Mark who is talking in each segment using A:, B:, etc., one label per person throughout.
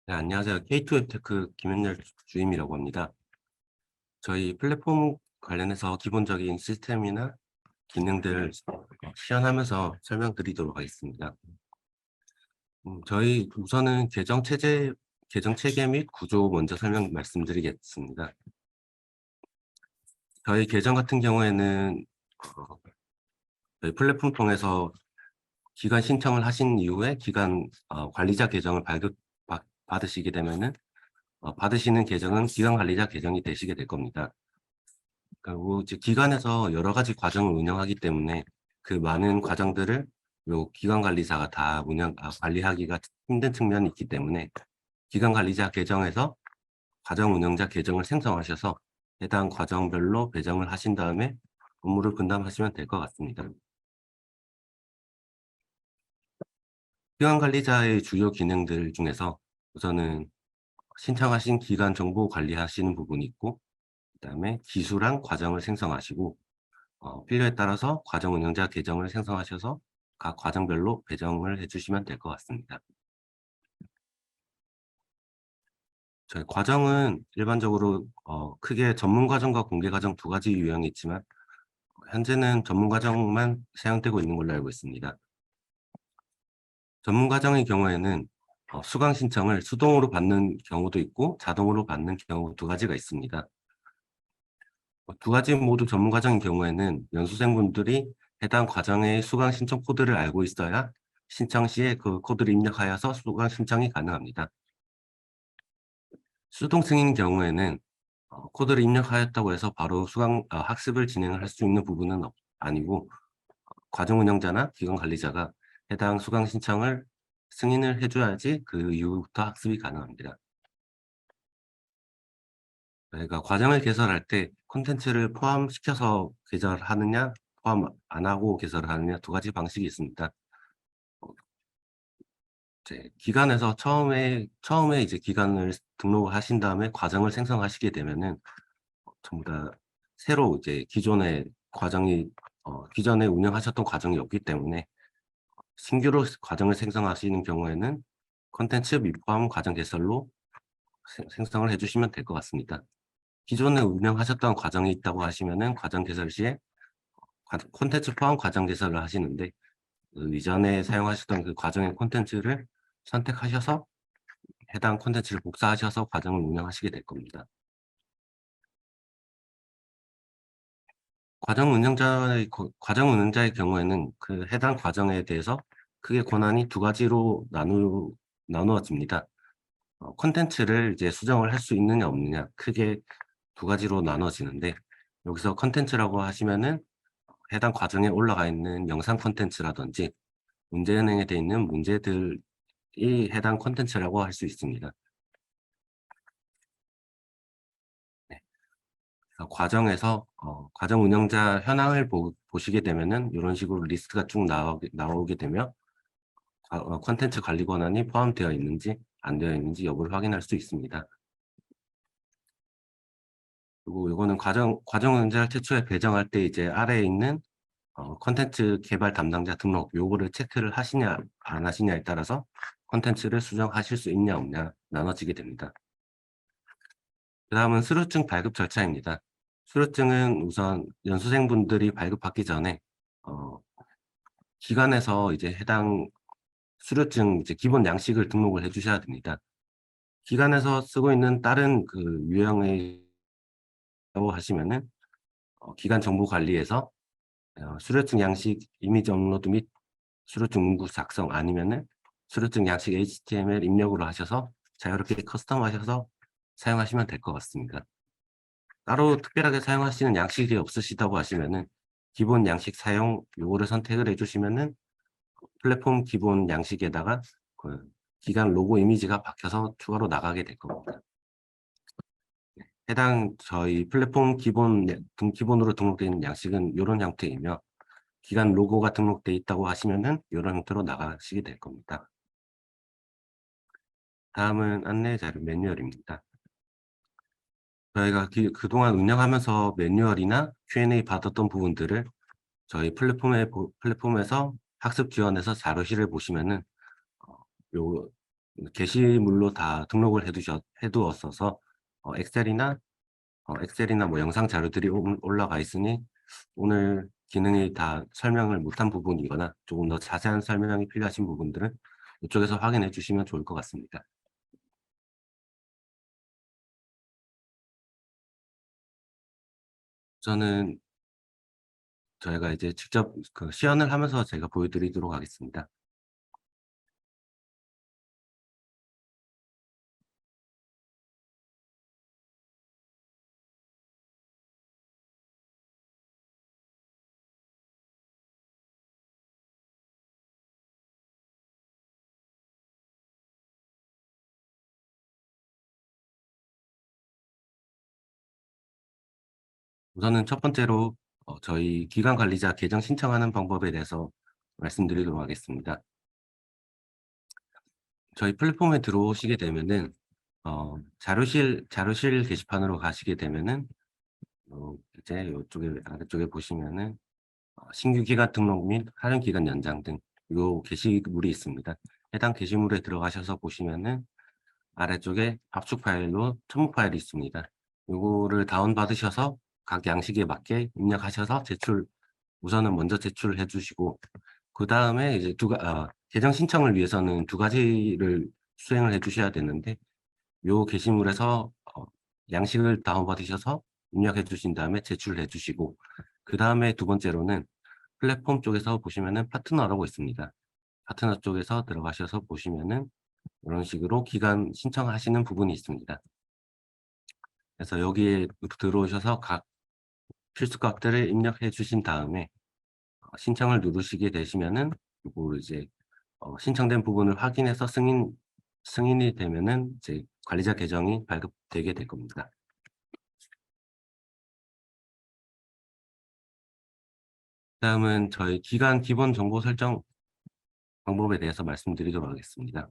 A: 네, 안녕하세요. K2웹테크 김현열 주임이라고 합니다. 저희 플랫폼 관련해서 기본적인 시스템이나 기능들 시연하면서 설명드리도록 하겠습니다. 저희 우선은 계정 체계 및 구조 먼저 말씀드리겠습니다. 저희 계정 같은 경우에는 저희 플랫폼 통해서 기간 신청을 하신 이후에 관리자 계정을 받으시게 되면은 받으시는 계정은 기관 관리자 계정이 되시게 될 겁니다. 그리고 이제 기관에서 여러 가지 과정을 운영하기 때문에 그 많은 과정들을 요 기관 관리사가 다 관리하기가 힘든 측면이 있기 때문에 기관 관리자 계정에서 과정 운영자 계정을 생성하셔서 해당 과정별로 배정을 하신 다음에 업무를 분담하시면 될 것 같습니다. 기관 관리자의 주요 기능들 중에서 우선은 신청하신 기간 정보 관리하시는 부분이 있고, 그다음에 기수랑 과정을 생성하시고, 필요에 따라서 과정 운영자 계정을 생성하셔서 각 과정별로 배정을 해주시면 될 것 같습니다. 저희 과정은 일반적으로 크게 전문 과정과 공개 과정 두 가지 유형이 있지만 현재는 전문 과정만 사용되고 있는 걸로 알고 있습니다. 전문 과정의 경우에는 수강 신청을 수동으로 받는 경우도 있고 자동으로 받는 경우 두 가지가 있습니다. 두 가지 모두 전문 과정인 경우에는 연수생분들이 해당 과정의 수강 신청 코드를 알고 있어야 신청 시에 그 코드를 입력하여서 수강 신청이 가능합니다. 수동 승인 경우에는 코드를 입력하였다고 해서 바로 학습을 진행을 할 수 있는 부분은 아니고, 과정 운영자나 기관 관리자가 해당 수강 신청을 승인을 해줘야지 그 이후부터 학습이 가능합니다. 저희가 과정을 개설할 때 콘텐츠를 포함시켜서 개설하느냐, 포함 안 하고 개설을 하느냐 두 가지 방식이 있습니다. 이제 기관에서 처음에 이제 기관을 등록을 하신 다음에 과정을 생성하시게 되면은 전부 다 새로 이제 기존에 운영하셨던 과정이 없기 때문에 신규로 과정을 생성하시는 경우에는 콘텐츠 및 포함 과정 개설로 생성을 해주시면 될 것 같습니다. 기존에 운영하셨던 과정이 있다고 하시면은 과정 개설 시에 콘텐츠 포함 과정 개설을 하시는데, 그 이전에 사용하셨던 그 과정의 콘텐츠를 선택하셔서 해당 콘텐츠를 복사하셔서 과정을 운영하시게 될 겁니다. 과정 운영자의 경우에는 그 해당 과정에 대해서 크게 권한이 두 가지로 나누어집니다. 콘텐츠를 이제 수정을 할 수 있느냐 없느냐 크게 두 가지로 나눠지는데, 여기서 콘텐츠라고 하시면은 해당 과정에 올라가 있는 영상 콘텐츠라든지 문제은행에 되어 있는 문제들이 해당 콘텐츠라고 할 수 있습니다. 네. 과정에서 과정 운영자 현황을 보시게 되면은 이런 식으로 리스트가 쭉 나오게 되면 콘텐츠 관리 권한이 포함되어 있는지 안 되어 있는지 여부를 확인할 수 있습니다. 그리고 이거는 과정 운영자를 최초에 배정할 때 이제 아래에 있는 콘텐츠 개발 담당자 등록 요거를 체크를 하시냐 안 하시냐에 따라서 콘텐츠를 수정하실 수 있냐 없냐 나눠지게 됩니다. 그 다음은 수료증 발급 절차입니다. 수료증은 우선 연수생분들이 발급받기 전에 기관에서 이제 해당 수료증 이제 기본 양식을 등록을 해주셔야 됩니다. 기관에서 쓰고 있는 다른 그 유형의 하시면은 기관 정보 관리에서 수료증 양식 이미지 업로드 및 수료증 문구 작성 아니면은 수료증 양식 HTML 입력으로 하셔서 자유롭게 커스텀하셔서 사용하시면 될 것 같습니다. 따로 특별하게 사용하시는 양식이 없으시다고 하시면은 기본 양식 사용 요거를 선택을 해주시면은 플랫폼 기본 양식에다가 그 기관 로고 이미지가 박혀서 추가로 나가게 될 겁니다. 해당 저희 플랫폼 기본으로 등록되어 있는 양식은 이런 형태이며, 기관 로고가 등록되어 있다고 하시면은 이런 형태로 나가시게 될 겁니다. 다음은 안내 자료 매뉴얼입니다. 저희가 그동안 운영하면서 매뉴얼이나 Q&A 받았던 부분들을 저희 플랫폼에서 학습 지원에서 자료실을 보시면은 요 게시물로 다 등록을 해두었어서 엑셀이나 뭐 영상 자료들이 올라가 있으니 오늘 기능이 다 설명을 못한 부분이거나 조금 더 자세한 설명이 필요하신 부분들은 이쪽에서 확인해 주시면 좋을 것 같습니다. 저는 저희가 이제 직접 그 시연을 하면서 제가 보여드리도록 하겠습니다. 우선은 첫 번째로 저희 기관 관리자 계정 신청하는 방법에 대해서 말씀드리도록 하겠습니다. 저희 플랫폼에 들어오시게 되면은 자료실 게시판으로 가시게 되면은 이제 이쪽에 아래쪽에 보시면은 신규 기간 등록 및 할인 기간 연장 등 요 게시물이 있습니다. 해당 게시물에 들어가셔서 보시면은 아래쪽에 압축 파일로 첨부 파일이 있습니다. 요거를 다운받으셔서 각 양식에 맞게 입력하셔서 우선은 먼저 제출을 해주시고, 그 다음에 이제 계정 신청을 위해서는 두 가지를 수행을 해주셔야 되는데, 요 게시물에서 양식을 다운받으셔서 입력해 주신 다음에 제출을 해주시고, 그 다음에 두 번째로는 플랫폼 쪽에서 보시면은 파트너라고 있습니다. 파트너 쪽에서 들어가셔서 보시면은 이런 식으로 기간 신청하시는 부분이 있습니다. 그래서 여기에 들어오셔서 각 필수값들을 입력해 주신 다음에 신청을 누르시게 되시면은 요거 이제 신청된 부분을 확인해서 승인이 되면은 이제 관리자 계정이 발급되게 될 겁니다. 다음은 저희 기간 기본 정보 설정 방법에 대해서 말씀드리도록 하겠습니다.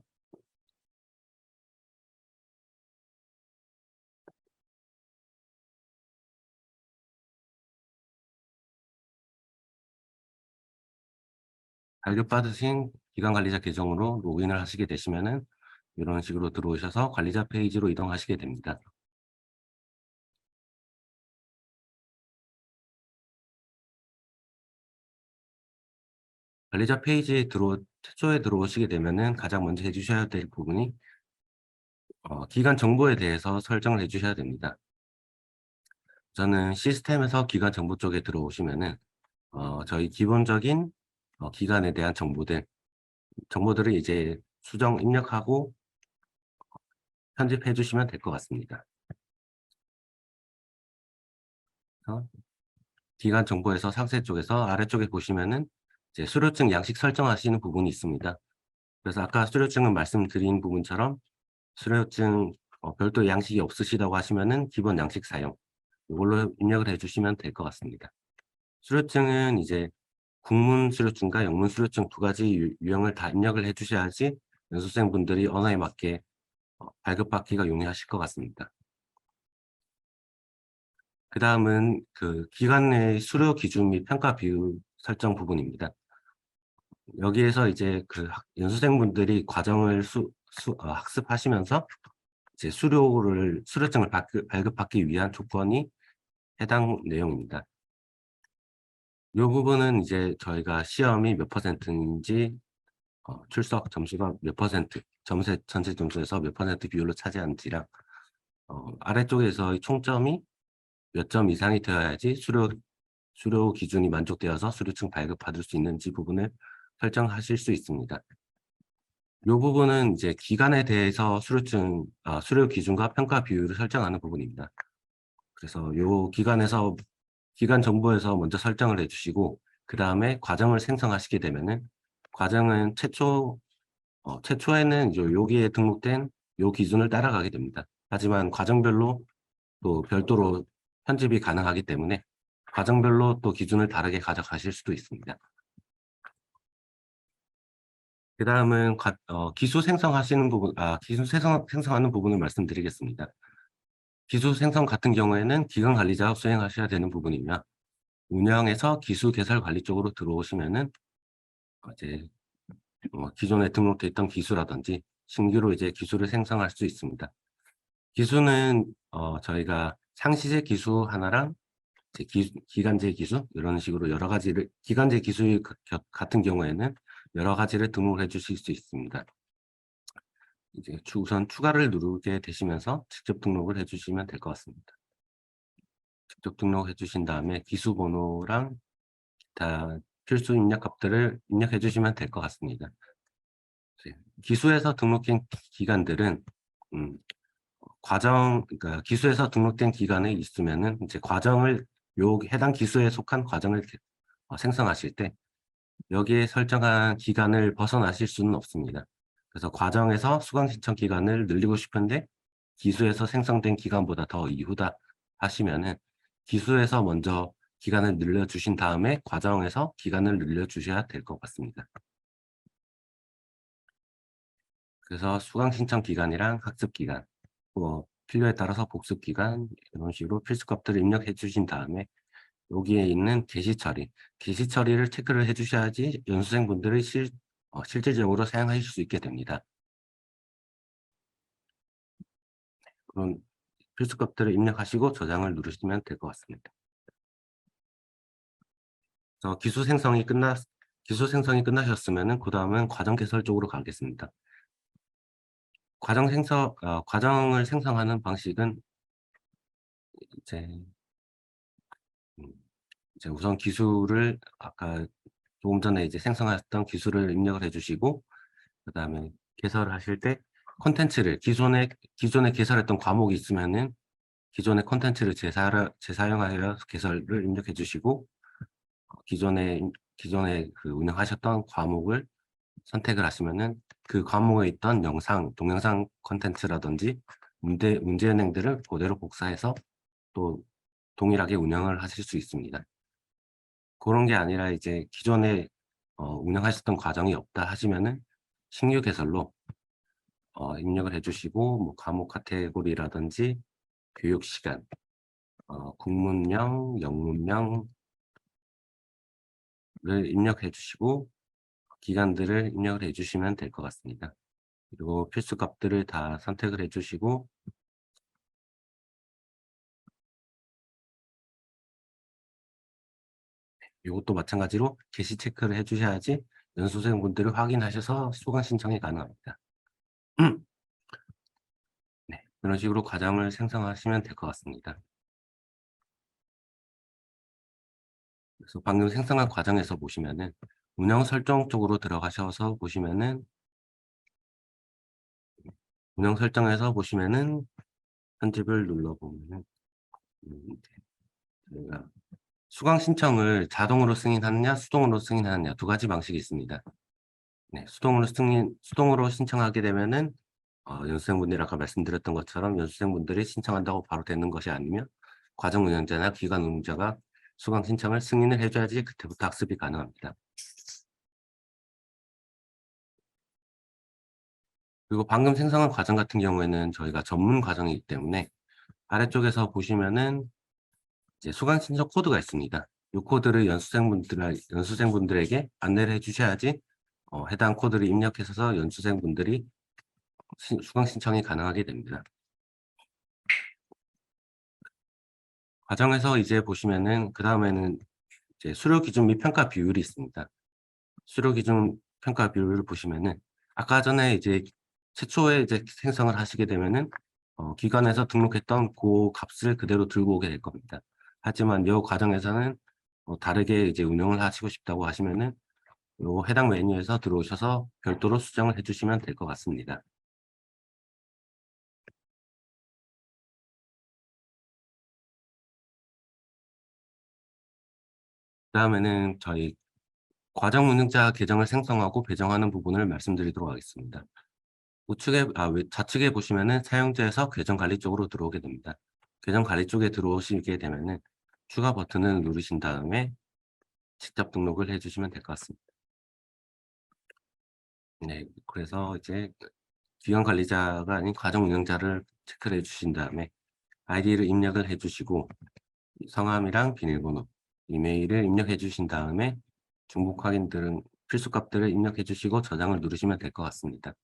A: 발급받으신 기간 관리자 계정으로 로그인을 하시게 되시면은 이런 식으로 들어오셔서 관리자 페이지로 이동하시게 됩니다. 관리자 페이지에 최초에 들어오시게 되면은 가장 먼저 해주셔야 될 부분이 기간 정보에 대해서 설정을 해주셔야 됩니다. 저는 시스템에서 기간 정보 쪽에 들어오시면은 저희 기본적인 기간에 대한 정보들을 이제 수정 입력하고 편집해 주시면 될 것 같습니다. 기간 정보에서 상세 쪽에서 아래쪽에 보시면은 이제 수료증 양식 설정하시는 부분이 있습니다. 그래서 아까 수료증은 말씀드린 부분처럼 수료증 별도 양식이 없으시다고 하시면은 기본 양식 사용 이걸로 입력을 해주시면 될 것 같습니다. 수료증은 이제 국문 수료증과 영문 수료증 두 가지 유형을 다 입력을 해주셔야지 연수생분들이 언어에 맞게 발급받기가 용이하실 것 같습니다. 그 다음은 그 기간 내 수료 기준 및 평가 비율 설정 부분입니다. 여기에서 이제 그 연수생분들이 과정을 학습하시면서 이제 수료증을 발급받기 위한 조건이 해당 내용입니다. 이 부분은 이제 저희가 시험이 몇 퍼센트인지 출석 점수가 몇 퍼센트, 전체 점수에서 몇 퍼센트 비율로 차지하는지랑 아래쪽에서 총점이 몇 점 이상이 되어야지 수료 기준이 만족되어서 수료증 발급받을 수 있는지 부분을 설정하실 수 있습니다. 이 부분은 이제 기간에 대해서 수료 기준과 평가 비율을 설정하는 부분입니다. 그래서 이 기간 정보에서 먼저 설정을 해주시고, 그 다음에 과정을 생성하시게 되면은 과정은 최초에는 이제 여기에 등록된 요 기준을 따라가게 됩니다. 하지만 과정별로 또 별도로 편집이 가능하기 때문에 과정별로 또 기준을 다르게 가져가실 수도 있습니다. 그 다음은 기수 생성하시는 부분, 생성하는 부분을 말씀드리겠습니다. 기수 생성 같은 경우에는 기간 관리자가 수행하셔야 되는 부분이며, 운영에서 기수 개설 관리 쪽으로 들어오시면은 이제 기존에 등록돼 있던 기수라든지 신규로 이제 기수를 생성할 수 있습니다. 기수는 저희가 상시제 기수 하나랑 이제 기간제 기수 이런 식으로 여러 가지를 기간제 기수 같은 경우에는 여러 가지를 등록해 주실 수 있습니다. 이제 우선 추가를 누르게 되시면서 직접 등록을 해 주시면 될 것 같습니다. 직접 등록해 주신 다음에 기수 번호랑 기타 필수 입력값들을 입력해 주시면 될 것 같습니다. 기수에서 등록된 기간들은 그러니까 기수에서 등록된 기간에 있으면은 이제 과정을 해당 기수에 속한 과정을 생성하실 때 여기에 설정한 기간을 벗어나실 수는 없습니다. 그래서 과정에서 수강 신청 기간을 늘리고 싶은데 기수에서 생성된 기간보다 더 이후다 하시면은 기수에서 먼저 기간을 늘려주신 다음에 과정에서 기간을 늘려주셔야 될 것 같습니다. 그래서 수강 신청 기간이랑 학습 기간, 필요에 따라서 복습 기간 이런 식으로 필수 값들을 입력해 주신 다음에 여기에 있는 게시 처리를 체크를 해 주셔야지 연수생분들이 실질적으로 사용하실 수 있게 됩니다. 그럼 필수 값들을 입력하시고 저장을 누르시면 될 것 같습니다. 그래서 기수 생성이 끝나셨으면은 그 다음은 과정 개설 쪽으로 가겠습니다. 과정을 생성하는 방식은 이제 음, 이제 우선 기수를 아까 조금 전에 이제 생성하셨던 기수를 입력을 해주시고 그다음에 개설하실 때 콘텐츠를 기존에 개설했던 과목이 있으면은 기존의 콘텐츠를 재사용하여 개설을 입력해 주시고 기존에 그 운영하셨던 과목을 선택을 하시면은 그 과목에 있던 동영상 콘텐츠라든지 문제은행들을 그대로 복사해서 또 동일하게 운영을 하실 수 있습니다. 그런 게 아니라 이제 기존에 운영하셨던 과정이 없다 하시면은 신규 개설로 입력을 해주시고 뭐 과목 카테고리라든지 교육 시간, 국문명, 영문명을 입력해 주시고 기간들을 입력을 해주시면 될 것 같습니다. 그리고 필수 값들을 다 선택을 해주시고 이것도 마찬가지로 게시 체크를 해주셔야지 연수생분들을 확인하셔서 수강 신청이 가능합니다. 네, 이런 식으로 과정을 생성하시면 될 것 같습니다. 그래서 방금 생성한 과정에서 보시면은 운영 설정 쪽으로 들어가셔서 보시면은 운영 설정에서 보시면은 편집을 눌러보면은 저희가 수강 신청을 자동으로 승인하느냐 수동으로 승인하느냐 두 가지 방식이 있습니다. 네, 수동으로 신청하게 되면은 연수생분들이 아까 말씀드렸던 것처럼 연수생분들이 신청한다고 바로 되는 것이 아니면 과정 운영자나 기관 운영자가 수강 신청을 승인을 해줘야지 그때부터 학습이 가능합니다. 그리고 방금 생성한 과정 같은 경우에는 저희가 전문 과정이기 때문에 아래쪽에서 보시면은 이제 수강 신청 코드가 있습니다. 이 코드를 연수생분들에게 안내를 해주셔야지 해당 코드를 입력해서 연수생분들이 수강 신청이 가능하게 됩니다. 과정에서 이제 보시면은 그 다음에는 이제 수료 기준 및 평가 비율이 있습니다. 수료 기준 평가 비율을 보시면은 아까 전에 이제 최초에 이제 생성을 하시게 되면은 기관에서 등록했던 그 값을 그대로 들고 오게 될 겁니다. 하지만 이 과정에서는 다르게 이제 운영을 하시고 싶다고 하시면은 요 해당 메뉴에서 들어오셔서 별도로 수정을 해주시면 될 것 같습니다. 그다음에는 저희 과정 운영자 계정을 생성하고 배정하는 부분을 말씀드리도록 하겠습니다. 좌측에 보시면은 사용자에서 계정 관리 쪽으로 들어오게 됩니다. 계정 관리 쪽에 들어오시게 되면은 추가 버튼을 누르신 다음에 직접 등록을 해주시면 될 것 같습니다. 네, 그래서 이제 기관 관리자가 아닌 과정 운영자를 체크를 해주신 다음에 아이디를 입력을 해주시고 성함이랑 비밀번호, 이메일을 입력해 주신 다음에 중복 확인 등 필수 값들을 입력해 주시고 저장을 누르시면 될 것 같습니다.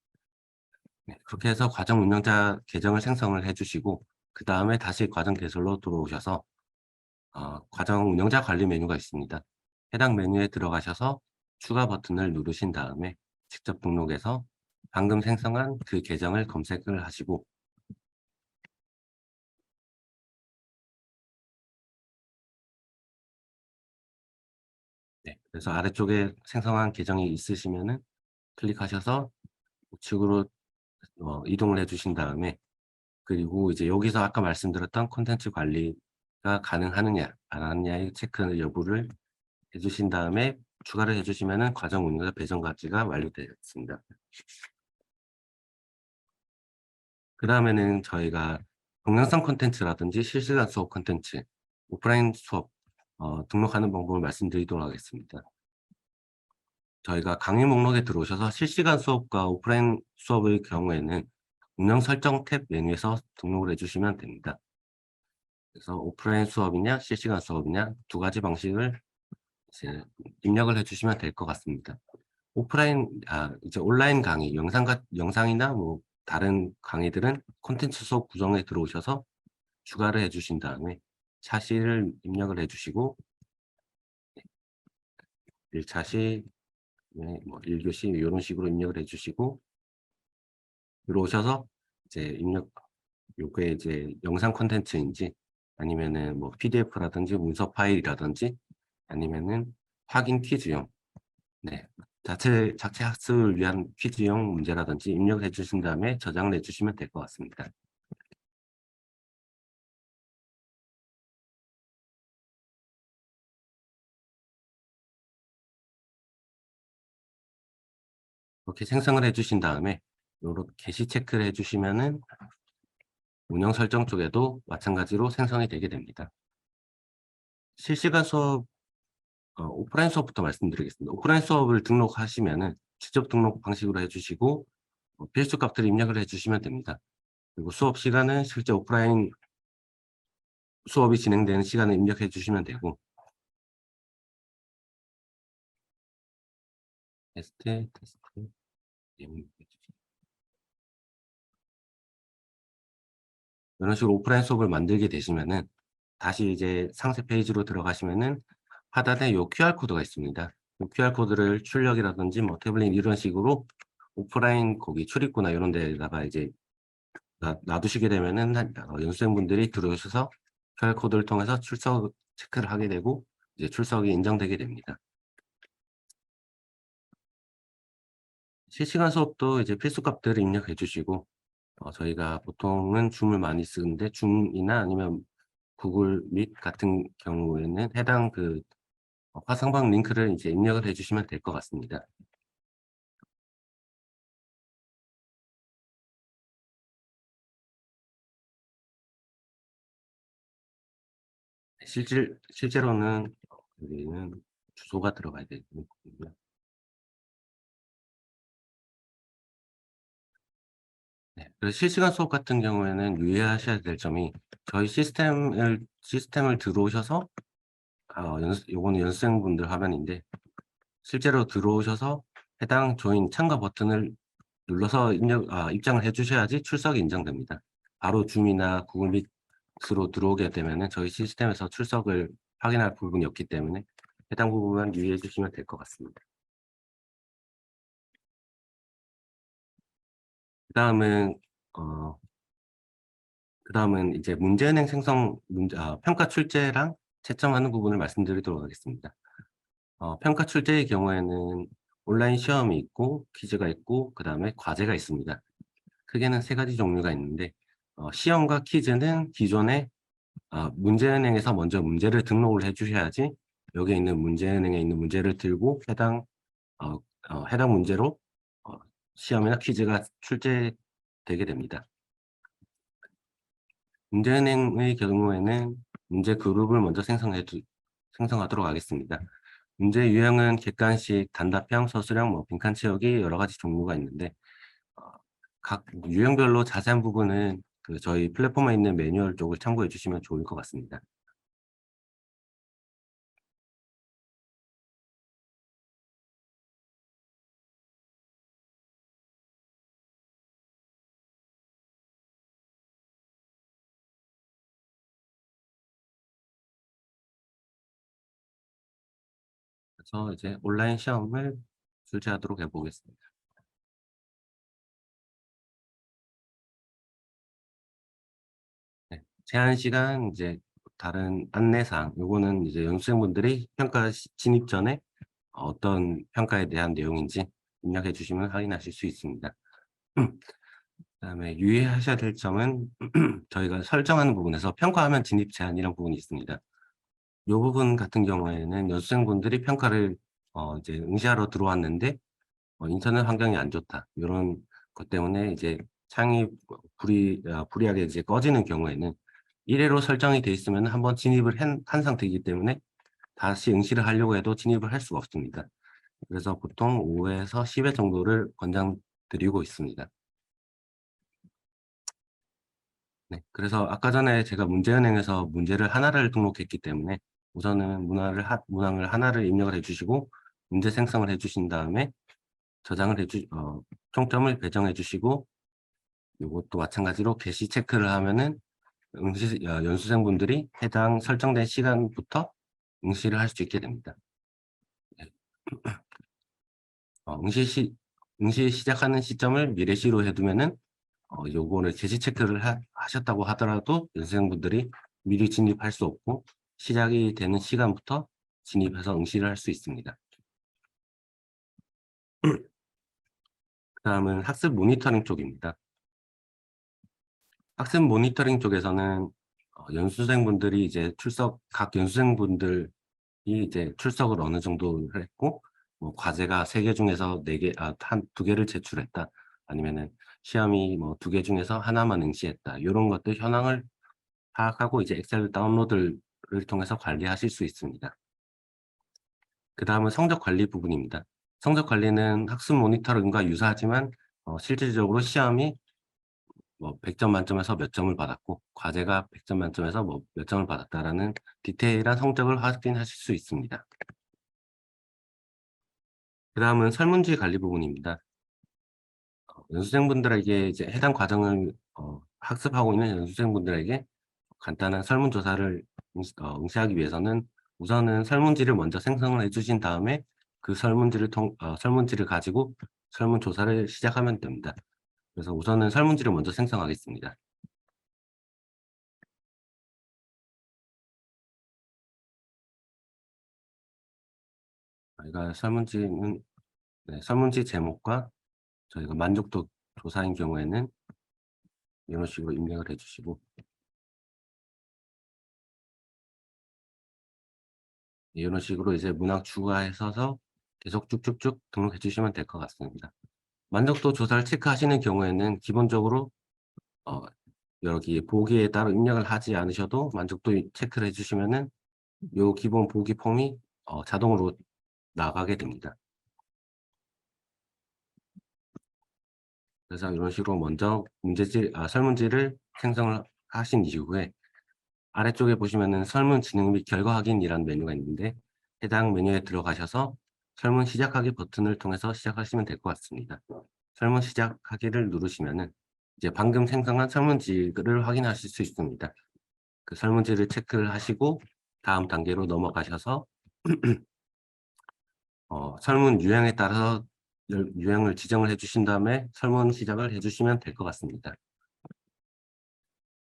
A: 네, 그렇게 해서 과정 운영자 계정을 생성을 해주시고 그 다음에 다시 과정 개설로 들어오셔서 과정 운영자 관리 메뉴가 있습니다. 해당 메뉴에 들어가셔서 추가 버튼을 누르신 다음에 직접 등록해서 방금 생성한 그 계정을 검색을 하시고 네, 그래서 아래쪽에 생성한 계정이 있으시면은 클릭하셔서 우측으로 이동을 해주신 다음에 그리고 이제 여기서 아까 말씀드렸던 콘텐츠 관리가 가능하느냐 안 하느냐의 체크 여부를 해주신 다음에 추가를 해주시면은 과정 운영자 배정 과제가 완료되었습니다. 그 다음에는 저희가 동영상 콘텐츠라든지 실시간 수업 콘텐츠, 오프라인 수업 등록하는 방법을 말씀드리도록 하겠습니다. 저희가 강의 목록에 들어오셔서 실시간 수업과 오프라인 수업의 경우에는 운영 설정 탭 메뉴에서 등록을 해주시면 됩니다. 그래서 오프라인 수업이냐 실시간 수업이냐 두 가지 방식을 이제 입력을 해주시면 될 것 같습니다. 이제 온라인 강의, 영상이나 뭐 다른 강의들은 콘텐츠 수업 구성에 들어오셔서 추가를 해주신 다음에 차시를 입력을 해주시고 1차시, 뭐 1교시 이런 식으로 입력을 해주시고 들어오셔서 이제 요게 이제 영상 콘텐츠인지 아니면은 뭐 PDF라든지 문서 파일이라든지 아니면은 확인 퀴즈용 네. 자체 학습을 위한 퀴즈용 문제라든지 입력해 주신 다음에 저장을 해 주시면 될 것 같습니다. 이렇게 생성을 해 주신 다음에 요렇게 게시 체크를 해 주시면은 운영 설정 쪽에도 마찬가지로 생성이 되게 됩니다. 실시간 수업 오프라인 수업부터 말씀드리겠습니다. 오프라인 수업을 등록하시면은 직접 등록 방식으로 해 주시고 필수 값들을 입력을 해 주시면 됩니다. 그리고 수업 시간은 실제 오프라인 수업이 진행되는 시간을 입력해 주시면 되고 테스트 이런 식으로 오프라인 수업을 만들게 되시면은 다시 이제 상세 페이지로 들어가시면은 하단에 요 QR코드가 있습니다. 요 QR코드를 출력이라든지 뭐 태블릿 이런 식으로 오프라인 거기 출입구나 이런 데다가 이제 놔두시게 되면은 연수생분들이 들어오셔서 QR코드를 통해서 출석 체크를 하게 되고 이제 출석이 인정되게 됩니다. 실시간 수업도 이제 필수 값들을 입력해 주시고 저희가 보통은 줌을 많이 쓰는데 줌이나 아니면 구글 밋 같은 경우에는 해당 화상방 링크를 이제 입력을 해 주시면 될 것 같습니다. 실제로는 여기는 주소가 들어가야 되고요. 네. 그래서 실시간 수업 같은 경우에는 유의하셔야 될 점이 저희 시스템을 들어오셔서 요거는 연수생분들 화면인데 실제로 들어오셔서 해당 조인 참가 버튼을 눌러서 입장을 해 주셔야지 출석이 인정됩니다. 바로 줌이나 구글 밋으로 들어오게 되면은 저희 시스템에서 출석을 확인할 부분이 없기 때문에 해당 부분만 유의해 주시면 될 것 같습니다. 그다음은 어 그다음은 이제 문제은행 생성 평가 출제랑 채점하는 부분을 말씀드리도록 하겠습니다. 평가 출제의 경우에는 온라인 시험이 있고 퀴즈가 있고 그다음에 과제가 있습니다. 크게는 세 가지 종류가 있는데 시험과 퀴즈는 기존에 문제은행에서 먼저 문제를 등록을 해 주셔야지 여기에 있는 문제은행에 있는 문제를 들고 어 해당 문제로 어 시험이나 퀴즈가 출제되게 됩니다. 문제은행의 경우에는 문제 그룹을 먼저 생성하도록 하겠습니다. 문제 유형은 객관식, 단답형, 서술형, 뭐 빈칸 채우기 여러 가지 종류가 있는데 어 각 유형별로 자세한 부분은 저희 플랫폼에 있는 매뉴얼 쪽을 참고해 주시면 좋을 것 같습니다. 그래서 이제 온라인 시험을 출제하도록 해보겠습니다. 네. 제한 시간 이제 다른 안내사항 요거는 이제 연수생분들이 평가 진입 전에 어떤 평가에 대한 내용인지 입력해 주시면 확인하실 수 있습니다. 그다음에 유의하셔야 될 점은 저희가 설정하는 부분에서 평가하면 진입 제한이라는 부분이 있습니다. 이 부분 같은 경우에는 연수생분들이 평가를 이제 응시하러 들어왔는데 인터넷 환경이 안 좋다. 이런 것 때문에 이제 창이 불이하게 이제 꺼지는 경우에는 1회로 설정이 돼 있으면 한번 진입을 한 상태이기 때문에 다시 응시를 하려고 해도 진입을 할 수가 없습니다. 그래서 보통 5회에서 10회 정도를 권장드리고 있습니다. 네. 그래서 아까 전에 제가 문제은행에서 문제를 하나를 등록했기 때문에 우선은 문항을 하나를 입력을 해주시고 문제 생성을 해주신 다음에 저장을 총점을 배정해 주시고 이것도 마찬가지로 개시 체크를 하면은 연수생분들이 해당 설정된 시간부터 응시를 할 수 있게 됩니다. 네. 응시 시작하는 시점을 미래시로 해두면은 요거를 개시 체크를 하셨다고 하더라도 연수생분들이 미리 진입할 수 없고 시작이 되는 시간부터 진입해서 응시를 할 수 있습니다. 그다음은 학습 모니터링 쪽입니다. 학습 모니터링 쪽에서는 연수생분들이 이제 각 연수생분들이 이제 출석을 어느 정도 했고, 뭐 과제가 3개 중에서 4개, 한 2개를 제출했다. 아니면은 시험이 뭐 2개 중에서 하나만 응시했다. 이런 것들 현황을 파악하고 이제 엑셀 다운로드를 통해서 관리하실 수 있습니다. 그 다음은 성적 관리 부분입니다. 성적 관리는 학습 모니터링과 유사하지만 실질적으로 시험이 뭐 100점 만점에서 몇 점을 받았고 과제가 100점 만점에서 뭐 몇 점을 받았다라는 디테일한 성적을 확인하실 수 있습니다. 그 다음은 설문지 관리 부분입니다. 연수생분들에게 이제 해당 과정을 학습하고 있는 연수생분들에게 간단한 설문조사를 응시하기 위해서는 우선은 설문지를 먼저 생성을 해주신 다음에 그 설문지를 가지고 설문조사를 시작하면 됩니다. 그래서 우선은 설문지를 먼저 생성하겠습니다. 저희가 설문지 제목과 저희가 만족도 조사인 경우에는 이런 식으로 입력을 해주시고 이런 식으로 이제 문항 추가해서 계속 쭉쭉쭉 등록해 주시면 될 것 같습니다. 만족도 조사를 체크하시는 경우에는 기본적으로 어, 여기 보기에 따로 입력을 하지 않으셔도 만족도 체크를 해주시면은 요 기본 보기 폼이 자동으로 나가게 됩니다. 그래서 이런 식으로 먼저 설문지를 생성을 하신 이후에 아래쪽에 보시면은 설문 진행 및 결과 확인이라는 메뉴가 있는데 해당 메뉴에 들어가셔서 설문 시작하기 버튼을 통해서 시작하시면 될 것 같습니다. 설문 시작하기를 누르시면은 이제 방금 생성한 설문지를 확인하실 수 있습니다. 그 설문지를 체크를 하시고 다음 단계로 넘어가셔서 설문 유형에 따라서 유형을 지정을 해주신 다음에 설문 시작을 해주시면 될 것 같습니다.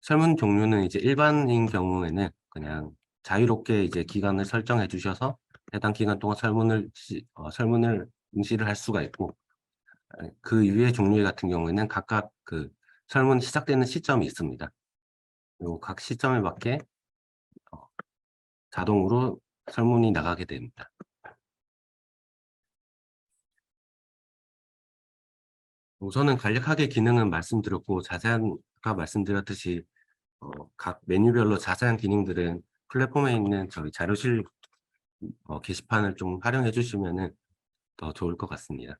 A: 설문 종류는 이제 일반인 경우에는 그냥 자유롭게 이제 기간을 설정해 주셔서 해당 기간 동안 설문을 응시를 할 수가 있고 그 이외의 종류 같은 경우에는 각각 그 설문 시작되는 시점이 있습니다. 요 각 시점에 맞게 자동으로 설문이 나가게 됩니다. 우선은 간략하게 기능은 말씀드렸고 아까 말씀드렸듯이 각 메뉴별로 자세한 기능들은 플랫폼에 있는 저희 자료실 게시판을 좀 활용해 주시면은 더 좋을 것 같습니다.